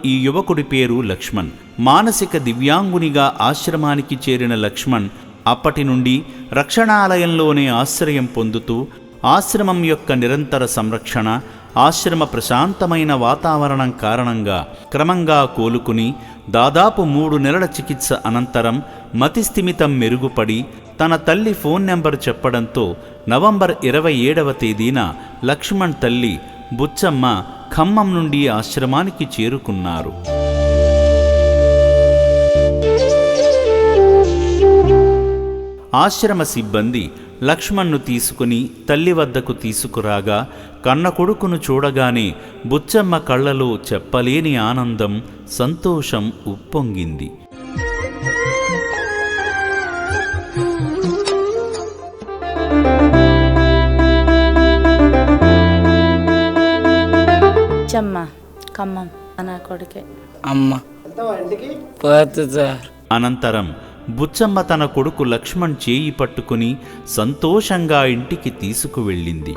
ఈ యువకుడి పేరు లక్ష్మణ్. మానసిక దివ్యాంగునిగా ఆశ్రమానికి చేరిన లక్ష్మణ్ అప్పటి నుండి రక్షణాలయంలోనే ఆశ్రయం పొందుతూ ఆశ్రమం యొక్క నిరంతర సంరక్షణ, ఆశ్రమ ప్రశాంతమైన వాతావరణం కారణంగా క్రమంగా కోలుకుని దాదాపు 3 నెలల చికిత్స అనంతరం మతిస్థిమితం మెరుగుపడి తన తల్లి ఫోన్ నెంబర్ చెప్పడంతో నవంబర్ 27వ తేదీన లక్ష్మణ్ తల్లి బుచ్చమ్మ ఖమ్మం నుండి ఆశ్రమానికి చేరుకున్నారు. ఆశ్రమ సిబ్బంది లక్ష్మణ్ను తీసుకుని తల్లి వద్దకు తీసుకురాగా కన్న కొడుకును చూడగానే బుచ్చమ్మ కళ్ళలో చెప్పలేని ఆనందం, సంతోషం ఉప్పొంగింది. ఖమ్మం నా కొడుకే అమ్మ అనంతరం బుచ్చమ్మ తన కొడుకు లక్ష్మణ్ చేయి పట్టుకుని సంతోషంగా ఇంటికి తీసుకువెళ్ళింది.